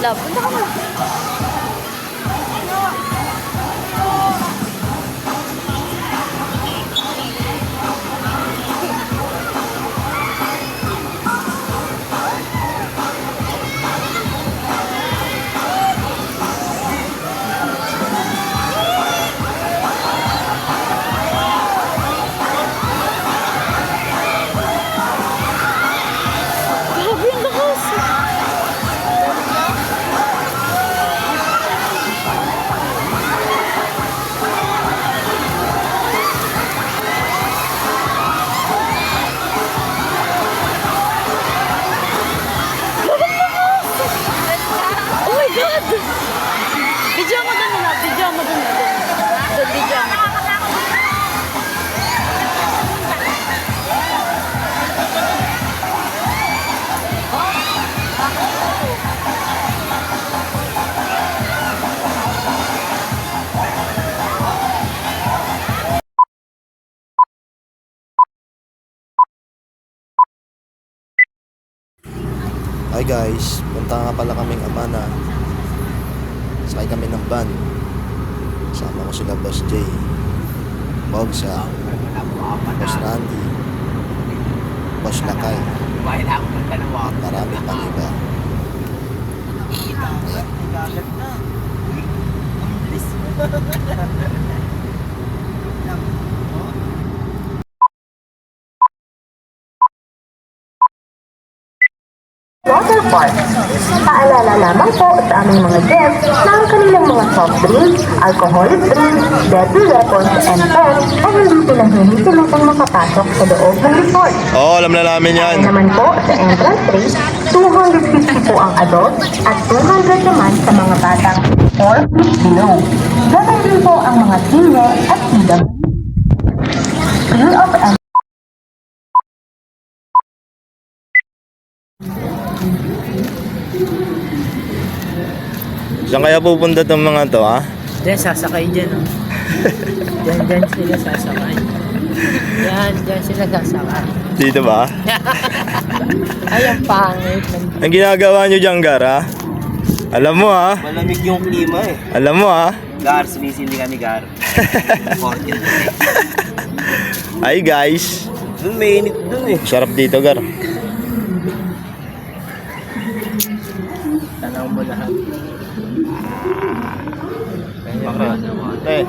Love, punta ka na. Grabe yung lakas. Oh my God! Video mo dun na. Video mo dun na. Dun, video mo. Hi guys, punta nga pala kaming Amana. Sakay kami ng van. Sama ko sila Boss J, Bogsa, Boss Randy, Boss Lakay, at marami pang iba. Water Park. Paalala lamang po sa aming mga guests na ang kanilang mga soft drinks, alcoholic drinks, deadly weapons, and pets ay hindi pinahihintulutang makapasok sa loob ng resort. Oh, alam na namin yan. Kaya naman po sa entrance rate, 250 po ang adult at 200 naman sa mga batang 4 feet below. Ganon din po ang mga senior at PW. Free of entry. Saan kaya pupunta tong mga to, ha? Diyan, sasakay dyan. Oh. Diyan sila sasakay. Diyan sila sasakay. Dito ba? Ay, ang pangit. Ang ginagawa nyo dyan, Gar, ha? Alam mo, ha? Malamig yung klima eh. Alam mo, ha? Gar, sumisindi kami, Gar. Cordial. Hi guys. Doon may init doon eh. Sarap dito, Gar. Tanaw mo lahat. Eh.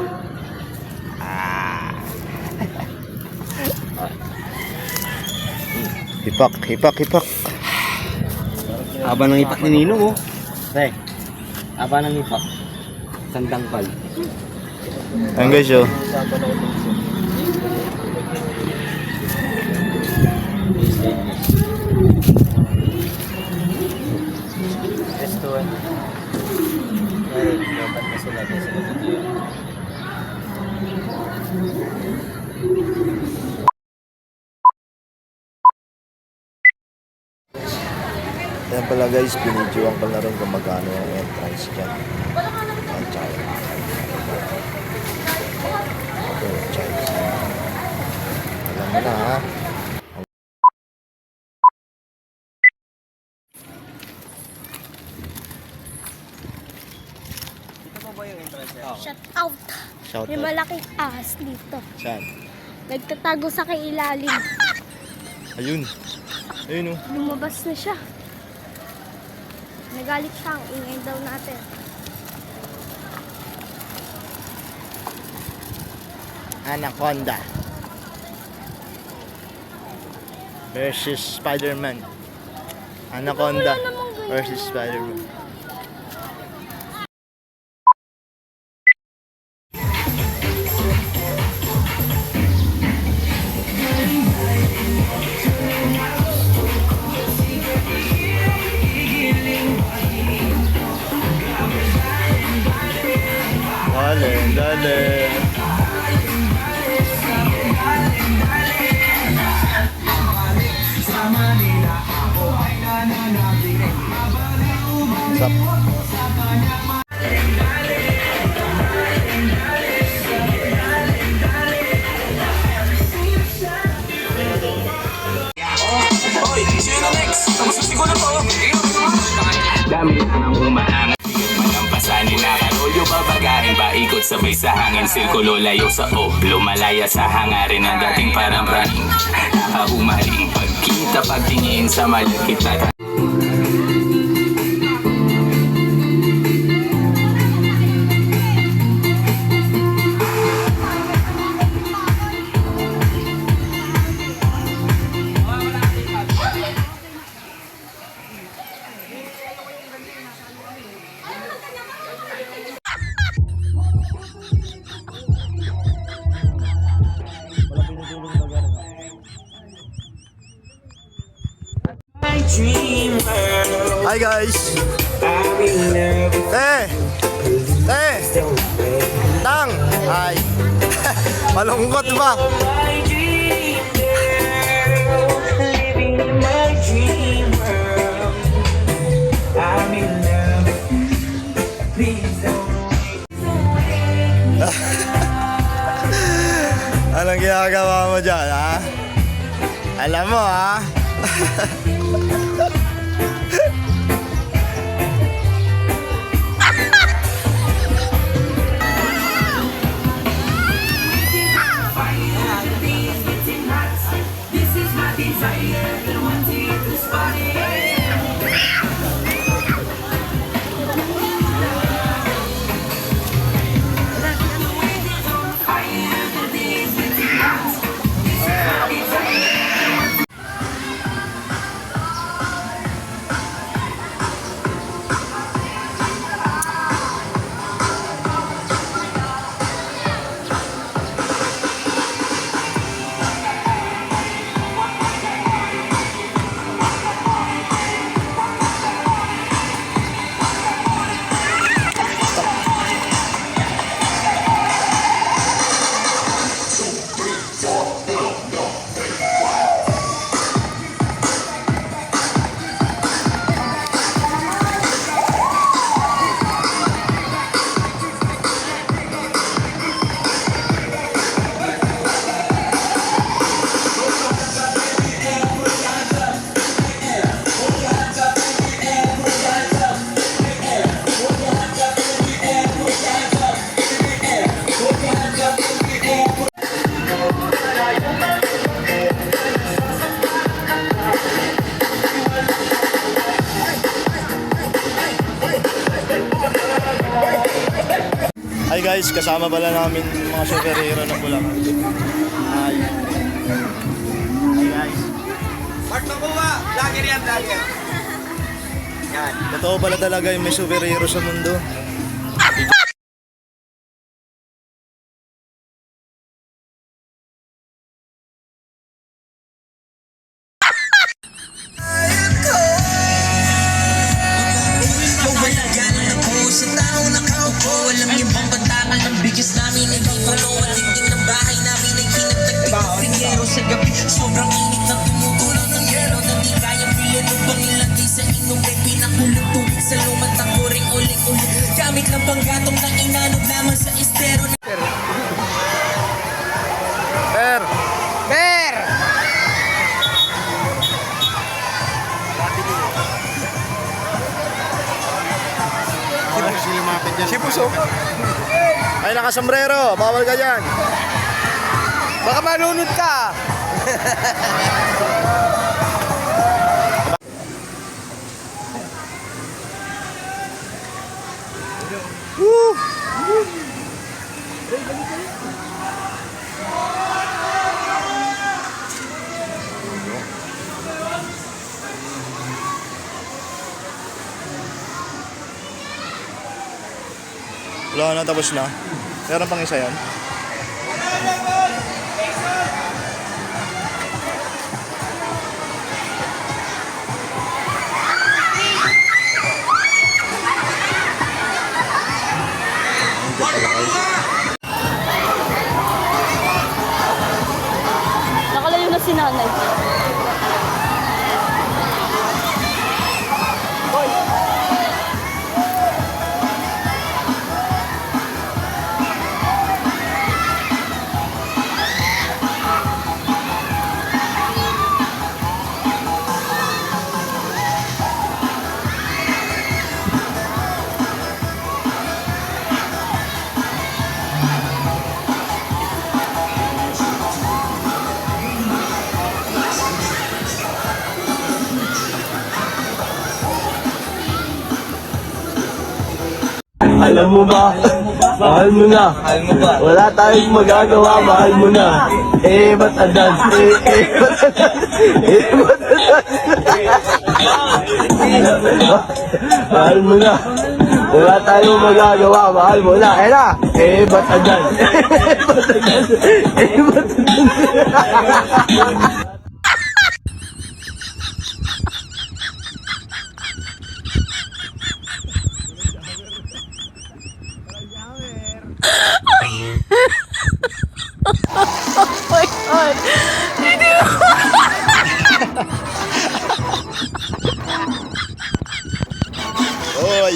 Hipak. Aba ng ipak ni Ninong oh. Pre, aba ng ipak. Sandang pal. Ayan guys, oh. Restaurant. Ay, dapat na sila kasi dito. Ayan pala guys, binidyoan ko na rin kung magkano yung entrance dyan. At saka okay, charge. Alam mo na, ha? Shout out. Shout May out. malaking ahas dito. Saan? Nagtatago sa kailalim. Ayun. Ayun, oh. Lumabas na siya. Nagalit siya. Ang ingay daw natin. Anaconda versus Spider-Man. Anaconda versus Spider-Man. Dale. Sup? Kami lang ang umaangat. Malampasanin na karolyo, babagahin paikot sabay sa hangin. Sirkulo layo sa lumalaya sa hangarin ng dating parang praning. Nakahumaling pagkita pagtingin sa malakit at Hi guys! Tang! Ay! Malungkot ba? Anong ginagawa mo dyan, ha? Alam mo, ha? Hi guys, kasama pala namin mga superhero ng Bulacan. Hi. Hi guys. Mark Makuha! Vlogger yan, vlogger. Yan. Totoo pala talaga yung may superhero sa mundo. Sobrang init na tumutulang ng yelo na di kayang bilhin upang ilagay sa inyong may pinakulong tubig sa lumat na kuring ulit-ulit gamit ng panggatong ng inanog lamang sa estero na Per! Per! Si Puso! Ay, nakasombrero! Bawal ka dyan! Baka manunod ka! Woo! Wala na, tapos na. Meron pang isa yan. Nakalayo na si nanay. Alam mo ba? Mahal mo na. Wala tayong magagawa, mahal mo na. Ba't adan? Ba't adan? Ba't adan? Mahal mo na. Wala tayong magagawa, mahal mo na. Na. Ba't adan? Ba't adan? Ba't adan? Oy!